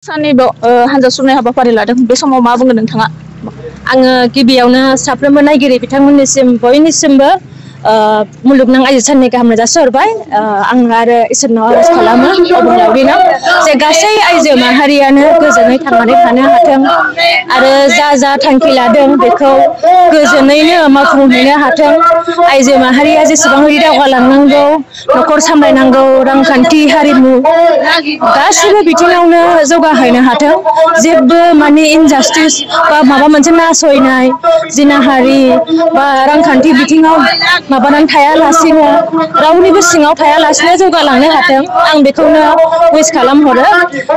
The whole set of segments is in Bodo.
साननि हानजा सुरनाय हाबाफारि लादों बे समाव मा बुंगोन नोंथाङा? आङो गिबियावनो साफ्रोमबो नायगिरि बिथांमोननिसिम बयनिसिमबो मुलुगनां आइजो साननि गाहाम जासिहरबाय। आं आरो इसोरनाव आरज खालामो अबंलावरिनाव जे गासै आइजो माहारियानो गोजोनै थांनानै थानो हाथों आरो जा थांखि लादों बेखौ गोजोनैनो मावफुंहैनो हाथों। आइजो माहारिया जेसेबांखि दावगालांनांगौ, न'खर सामलायनांगौ, रांखान्थि हारिमु गासिबो बिथिङावनो जौगाहैनो हाथों। जेबो माने इनजास्टिस बा माबा मोनसे नासयनाय जिनाहारि बा रांखान्थि बिथिङाव माबानानै थायालासिनो रावनिबो सिङाव थायालासिनो जौगालांनो हाथों। आं बेखौनो उइस खालामहरो।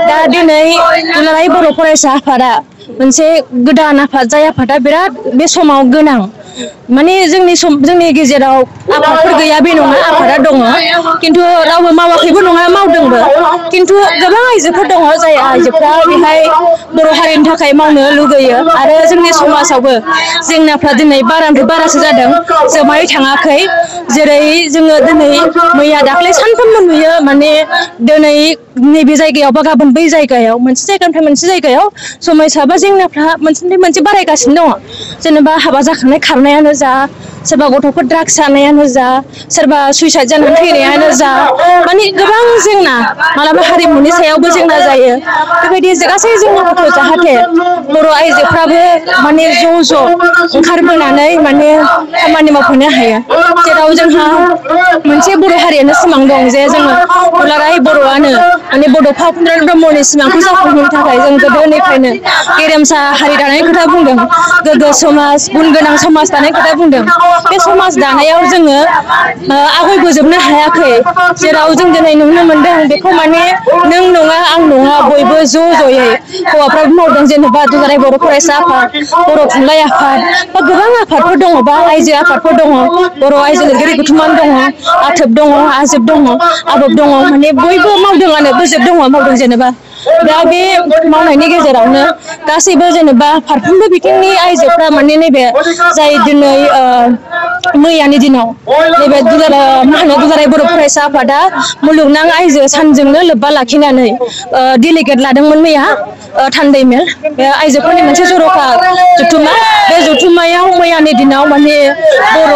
दा दिनै दुलाराय बर' फरायसा आफादा मोनसे गोदान आफाद, जाय आफादा बिराद बे समाव गोनां। माने जोंनि गेजेराव आफादफोर गैया बे नङा, आफादा दङ, खिन्थु रावबो मावाखैबो नङा, मावदोंबो। खिन्थु गोबां आइजोफोर दङ जाय आइजोफ्रा बेहाय बर' हारिनि थाखाय मावनो लुगैयो आरो जोंनि समाजावबो जेंनाफ्रा दिनै बारानिफ्राय बारासो जादों, जोबनानै थाङाखै। जेरै जोङो दिनै मैया दाख्लै सानफ्रोमबो नुयो, माने दिनै नैबे जायगायाव बा गाबोन बै जायगायाव, मोनसे जायगानिफ्राय मोनसे जायगायाव समयसा बा जेंनाफ्रा मोनसेनिफ्राय मोनसे बारायगासिनो दङ। जेनेबा हाबा जाखांनाय खारनायानो जा, सोरबा गथ'फोर ड्राग्स जानायानो जा, सोरबा सुइसाइद जानानै थैनायानो जा, माने गोबां जेंना, मालाबा हारिमुनि सायावबो जेंना जायो। बेबायदि गासै जेंनाफोरखौ जाहाथे बर' आइजोफ्राबो माने ज' ओंखारबोनानै माने खामानि मावफैनो हायो। जेराव जोंहा मोनसे बर' हारियानो सिमां दं जे जोङो दुलाराय बर'आनो माने बड'फा उपेन्द्र ब्रह्मनि सिमांखौ जाफुंहोनो थाखाय जों गोदोनिफ्रायनो गेरेमसा हारि दानायनि खोथा बुंदों, गोग्गो समाज, गुन गोनां समाज दानायनि खोथा बुंदों। बे समाज दानायाव जोङो आवगायबोजोबनो हायाखै। जेराव जों दिनै नुनो मोनदों बेखौ माने नों नङा आं नङा बयबो ज'यै हौवाफ्राबो मावदों, जेनेबा दुलाराय बर' फरायसा आफाद, बर' थुनलाइ आफाद, बा गोबां आफादफोर दङ, बा आइजो आफादफोर दङ, बर' आइजो लिरगिरि गौथुमान दङ, आथोब दङ, आजोब दङ, आबोब दङ, माने बयबो मावदोंआनो, बोजोब दङ मावदों जेनेबा। दा बे मावनायनि गेजेरावनो गासैबो जेनेबा फारफ्रोमबो बिथिंनि आइजोफ्रा माने नैबे जाय दिनै मैयानि दिनाव नैबे दुलाराय बर' फरायसा आफादा मुलुगनां आइजो सानजोंनो लोब्बा लाखिनानै डेलिगेट लादोंमोन मैया थान्दै मेल। बे आइजोफोरनि मोनसे जर'खा जथुम्मा। बे जथुम्मायाव मैयानि दिनाव माने बर'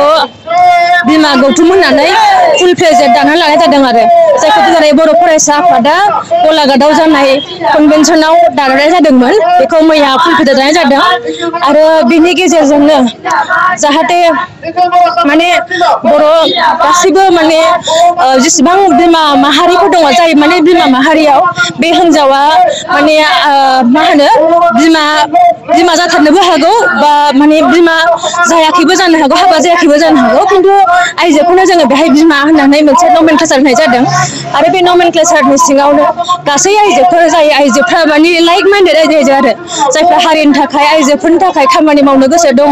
बिमा गौथुम होननानै फुल प्रेजेट दानानै लानाय जादों आरो जायखौ दुलाराय बर' फरायसा आफादा गलाघाटआव जानाय कनभेनसनाव दानाय जादोंमोन। बेखौ मैया फुल प्रेजेट दानाय जादों आरो बिनि गेजेरजोंनो जाहाथे माने बर' गासिबो माने जेसेबां बिमा माहारिफोर दङ, जाय माने बिमा माहारियाव बे हिनजावा माने मा होनो बिमा जाथारनोबो हागौ, बा माने बिमा जायाखैबो जानो हागौ, हाबा जायाखैबो जानो हागौ, खिन्थु आइजोखौनो जोङो बेहाय बिमा होननानै मोनसे नमेनक्लेचार होनाय जादों। आरो बे नमेनक्लेचारनि सिङावनो गासै आइजोफोर, जाय आइजोफ्रा माने लाइक माइन्डेड आइजो आरो जायफ्रा हारिनि थाखाय, आइजोफोरनि थाखाय खामानि मावनो गोसो दङ,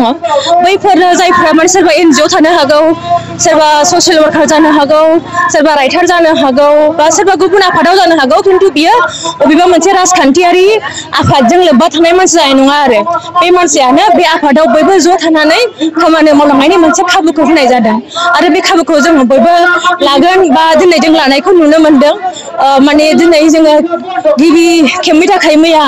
बैफोरनो जायफ्रा माने सोरबा NGO थानो हागौ, सोरबा ससियेल वार्कार जानो हागौ, सोरबा राइटार जानो हागौ, बा सोरबा गुबुन आफादाव जानो हागौ, खिन्थु बियो बबेबा मोनसे राजखान्थियारि आफादजों लोब्बा थानाय मानसि जानाय नङा आरो बे मानसियानो बे आफादाव बयबो ज' थानानै खामानि मावलांनायनि मोनसे खाबुखौ होनाय जादों। आरो बे खाबुखौ जोङो बयबो लागोन, बा दिनै जों लानायखौ नुनो मोनदों। माने दिनै जोङो गिबि खेबनि थाखाय मैया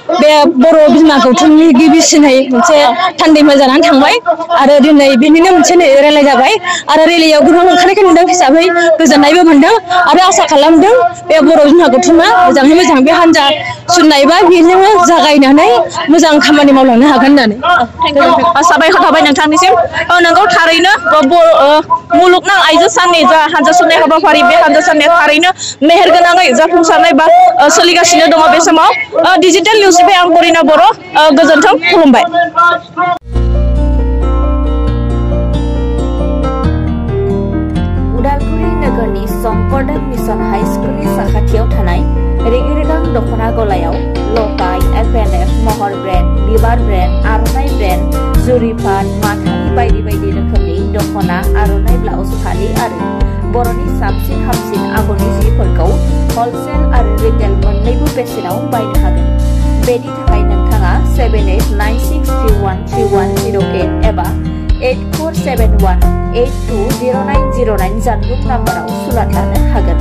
बे बर' बिमा गौथुमनि गिबिसिनै मोनसे थान्दैमेल जानानै थांबाय आरो दिनै बिनिनो मोनसे रायलाय जाबाय आरो रेलियाव गोबां ओंखारनायखौ नुदों हिसाबै गोजोननायबो मोनदों आरो आसा खालामदों बे बर' बिमा गौथुमा मोजाङै मोजां बे हान्जा सुरनायबा बेजोंनो जागायनानै मोजां खामानि मावलांनो हागोन होननानै। साबायखर थाबाय नोंथांनिसिम। नोंगौ थारैनो मुलुगनां आइजो साननि जा हानजा सुरनाय हाबाफारि, बे हानजा साननिया थारैनो मेहेरगोनाङै जाफुंसारनाय बा सोलिगासिनो दङ बे समाव। डिजिटेल निउसनिफ्राय आं करिना बर', गोजोन्थों, खुलुमबाय। उदालगुरि नोगोरनि शंकरदेव मिशन हाई स्कुलनि साखाथियाव थानाय रेगे रेगां दख'ना गलायाव लफाय, FNF, महर ब्रेन्ड, बिबार ब्रेन्ड, आर'नाइ ब्रेन्ड, जुरिपाट, माथानि बायदि बायदि रोखोमनि दख'ना, आर'नाइ ब्लाउस, फालि आरो बर'नि साबसिन हामसिन आगरनि जिफोरखौ हलसेल आरो रिटेल मोन्नैबो बेसेनाव बायनो हागोन। बेनि थाखाय नोंथाङा 7896313108 एबा 8471820909 जानबुं नाम्बाराव सुलाद लानो हागोन।